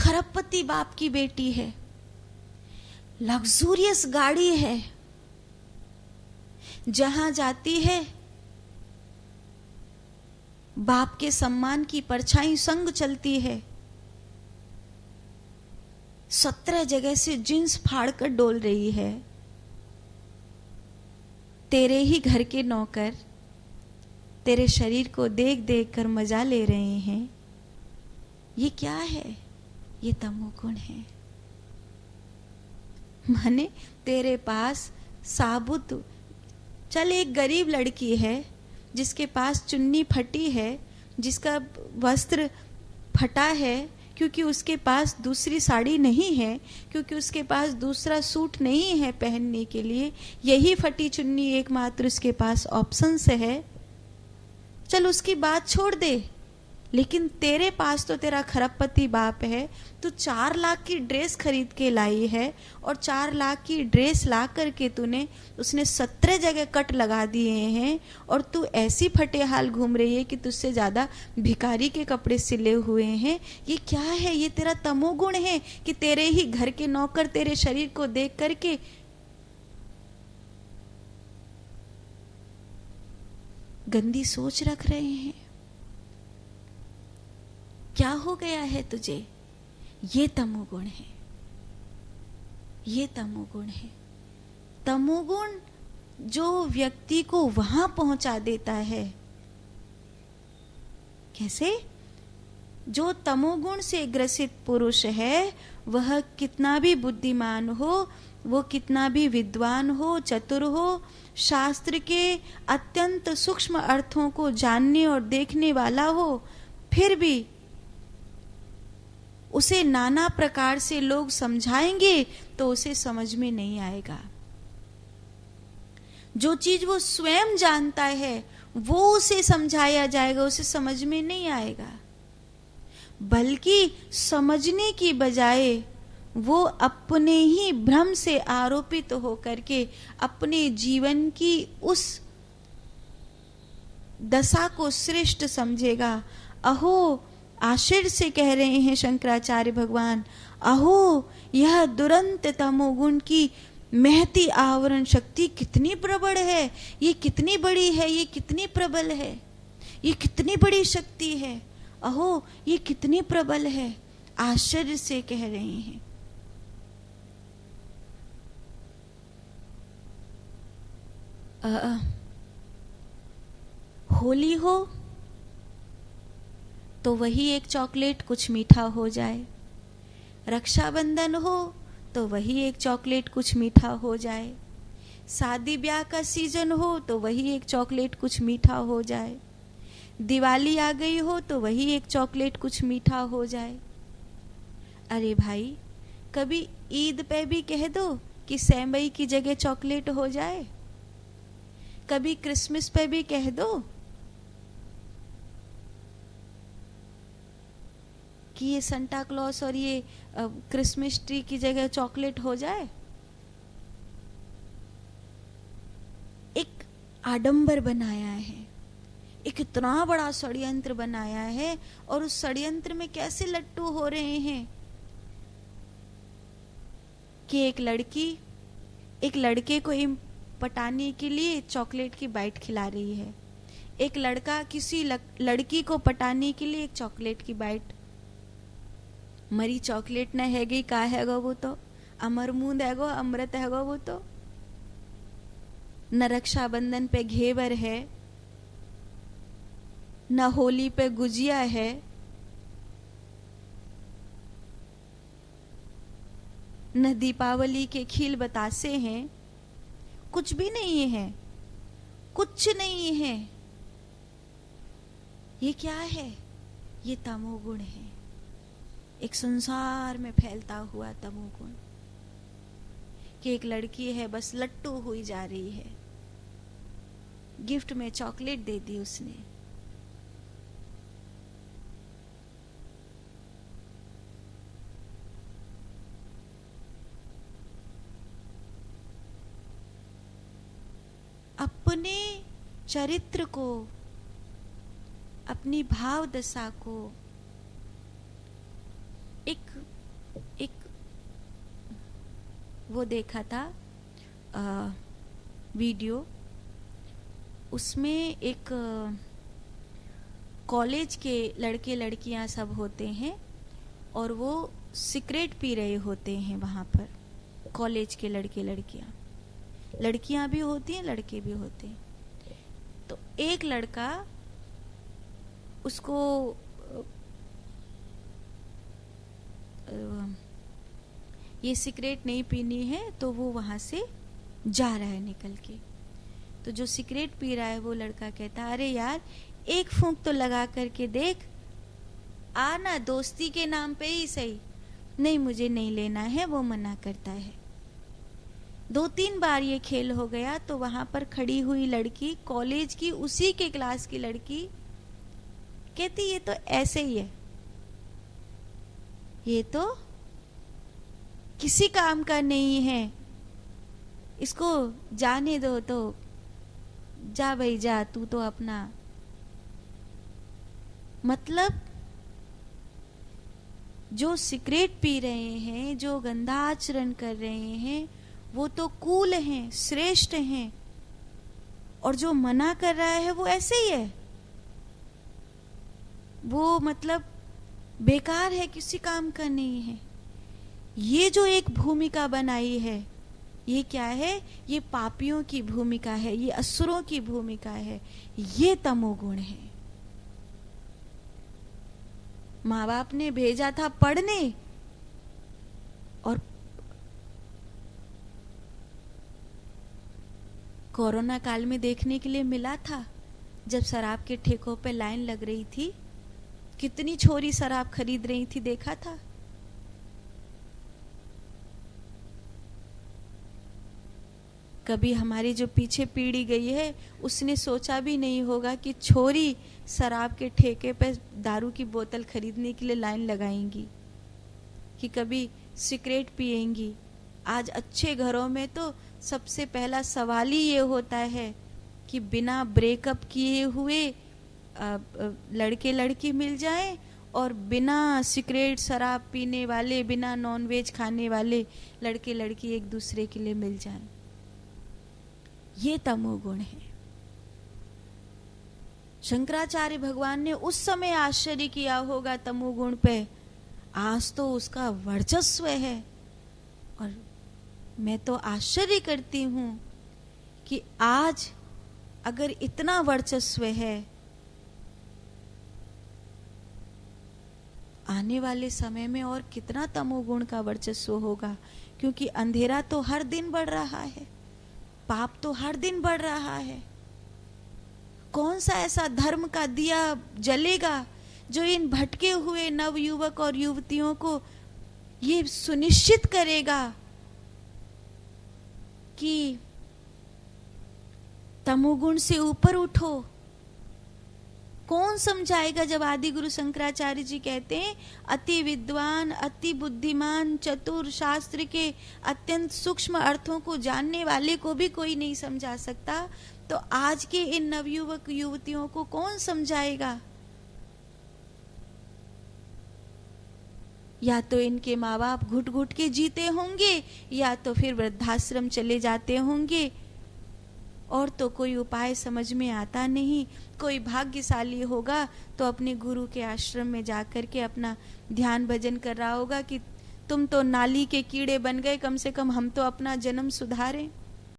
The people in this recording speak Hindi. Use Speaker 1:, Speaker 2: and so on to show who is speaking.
Speaker 1: खरबपति बाप की बेटी है, लग्जूरियस गाड़ी है, जहां जाती है बाप के सम्मान की परछाई संग चलती है, 17 जगह से जींस फाड़ कर डोल रही है। तेरे ही घर के नौकर तेरे शरीर को देख देख कर मजा ले रहे हैं। ये क्या है? ये तमोगुण है। माने तेरे पास साबुत, चल एक गरीब लड़की है जिसके पास चुन्नी फटी है, जिसका वस्त्र फटा है क्योंकि उसके पास दूसरी साड़ी नहीं है, क्योंकि उसके पास दूसरा सूट नहीं है पहनने के लिए, यही फटी चुन्नी एकमात्र उसके पास ऑप्शन से है। चल उसकी बात छोड़ दे, लेकिन तेरे पास तो तेरा खरबपति बाप है। तू 4 लाख की ड्रेस खरीद के लाई है, और 4 लाख की ड्रेस ला करके तूने उसने 17 जगह कट लगा दिए हैं, और तू ऐसी फटे हाल घूम रही है कि तुझसे ज्यादा भिखारी के कपड़े सिले हुए हैं। ये क्या है? ये तेरा तमोगुण है कि तेरे ही घर के नौकर तेरे शरीर को देख करके गंदी सोच रख रहे हैं। क्या हो गया है तुझे? ये तमोगुण है, ये तमोगुण है। तमोगुण जो व्यक्ति को वहां पहुंचा देता है। कैसे? जो तमोगुण से ग्रसित पुरुष है, वह कितना भी बुद्धिमान हो, वो कितना भी विद्वान हो, चतुर हो, शास्त्र के अत्यंत सूक्ष्म अर्थों को जानने और देखने वाला हो, फिर भी उसे नाना प्रकार से लोग समझाएंगे तो उसे समझ में नहीं आएगा। जो चीज वो स्वयं जानता है वो उसे समझाया जाएगा, उसे समझ में नहीं आएगा। बल्कि समझने की बजाय वो अपने ही भ्रम से आरोपित होकर के अपने जीवन की उस दशा को श्रेष्ठ समझेगा। अहो, आश्चर्य से कह रहे हैं शंकराचार्य भगवान, अहो यह दुरंत तमोगुण की महती आवरण शक्ति कितनी प्रबल है, ये कितनी बड़ी है, ये कितनी प्रबल है, ये कितनी बड़ी शक्ति है, अहो ये कितनी प्रबल है। आश्चर्य से कह रहे हैं। होली हो तो वही एक चॉकलेट कुछ मीठा हो जाए, रक्षाबंधन हो तो वही एक चॉकलेट कुछ मीठा हो जाए, शादी ब्याह का सीजन हो तो वही एक चॉकलेट कुछ मीठा हो जाए, दिवाली आ गई हो तो वही एक चॉकलेट कुछ मीठा हो जाए। अरे भाई, कभी ईद पे भी कह दो कि सेवई की जगह चॉकलेट हो जाए, कभी क्रिसमस पे भी कह दो कि ये संता क्लॉस और ये क्रिसमस ट्री की जगह चॉकलेट हो जाए। एक आडंबर बनाया है, एक इतना बड़ा षड्यंत्र बनाया है, और उस षड्यंत्र में कैसे लट्टू हो रहे हैं कि एक लड़की एक लड़के को पटाने के लिए चॉकलेट की बाइट खिला रही है, एक लड़का किसी लड़की को पटाने के लिए एक चॉकलेट की बाइट। मरी चॉकलेट न हैगी का हैगा वो तो, अमर मूंद हैगो, अमृत हैगो वो तो। न रक्षाबंधन पे घेवर है, न होली पे गुजिया है, न दीपावली के खील बतासे हैं, कुछ भी नहीं है, कुछ नहीं है। ये क्या है? ये तमोगुण है, एक संसार में फैलता हुआ तमोगुण। कि एक लड़की है बस लट्टू हुई जा रही है, गिफ्ट में चॉकलेट दे दी उसने, अपने चरित्र को, अपनी भाव दशा को एक वो देखा था वीडियो। उसमें एक कॉलेज के लड़के लड़कियां सब होते हैं और वो सिगरेट पी रहे होते हैं वहाँ पर। कॉलेज के लड़के लड़कियां भी होती हैं, लड़के भी होते हैं। तो एक लड़का उसको ये सिगरेट नहीं पीनी है तो वो वहाँ से जा रहा है निकल के। तो जो सिगरेट पी रहा है वो लड़का कहता है, अरे यार एक फूंक तो लगा करके देख, आना दोस्ती के नाम पे ही सही। नहीं मुझे नहीं लेना है, वो मना करता है। 2-3 बार ये खेल हो गया तो वहां पर खड़ी हुई लड़की, कॉलेज की उसी के क्लास की लड़की, कहती ये तो ऐसे ही है, ये तो किसी काम का नहीं है, इसको जाने दो। तो जा भाई जा, तू तो अपना, मतलब जो सिगरेट पी रहे हैं, जो गंदा आचरण कर रहे हैं, वो तो कूल हैं, श्रेष्ठ हैं, और जो मना कर रहा है वो ऐसे ही है, वो मतलब बेकार है, किसी काम का नहीं है। ये जो एक भूमिका बनाई है, ये क्या है? ये पापियों की भूमिका है, ये असुरों की भूमिका है, ये तमोगुण है। माँ बाप ने भेजा था पढ़ने, और कोरोना काल में देखने के लिए मिला था जब शराब के ठेकों पे लाइन लग रही थी, कितनी छोरी शराब खरीद रही थी, देखा था। कभी हमारी जो पीछे पीढ़ी गई है उसने सोचा भी नहीं होगा कि छोरी शराब के ठेके पे दारू की बोतल खरीदने के लिए लाइन लगाएंगी, कि कभी सिगरेट पिएंगी। आज अच्छे घरों में तो सबसे पहला सवाल ही ये होता है कि बिना ब्रेकअप किए हुए लड़के लड़की मिल जाएं, और बिना सिगरेट शराब पीने वाले, बिना नॉनवेज खाने वाले लड़के लड़की एक दूसरे के लिए मिल जाएं। ये तमोगुण है। शंकराचार्य भगवान ने उस समय आश्चर्य किया होगा तमोगुण पे, आज तो उसका वर्चस्व है। और मैं तो आश्चर्य करती हूं कि आज अगर इतना वर्चस्व है, आने वाले समय में और कितना तमोगुण का वर्चस्व होगा, क्योंकि अंधेरा तो हर दिन बढ़ रहा है, पाप तो हर दिन बढ़ रहा है। कौन सा ऐसा धर्म का दिया जलेगा जो इन भटके हुए नवयुवक और युवतियों को ये सुनिश्चित करेगा कि तमोगुण से ऊपर उठो? कौन समझाएगा जब आदि गुरु शंकराचार्य जी कहते हैं, अति विद्वान, अति बुद्धिमान, चतुर, शास्त्र के अत्यंत सूक्ष्म अर्थों को जानने वाले को भी कोई नहीं समझा सकता, तो आज के इन नवयुवक युवतियों को कौन समझाएगा? या तो इनके माँ बाप घुट घुट के जीते होंगे, या तो फिर वृद्धाश्रम चले जाते होंगे, और तो कोई उपाय समझ में आता नहीं। कोई भाग्यशाली होगा तो अपने गुरु के आश्रम में जाकर के अपना ध्यान भजन कर रहा होगा कि तुम तो नाली के कीड़े बन गए, कम से कम हम तो अपना जन्म सुधारें।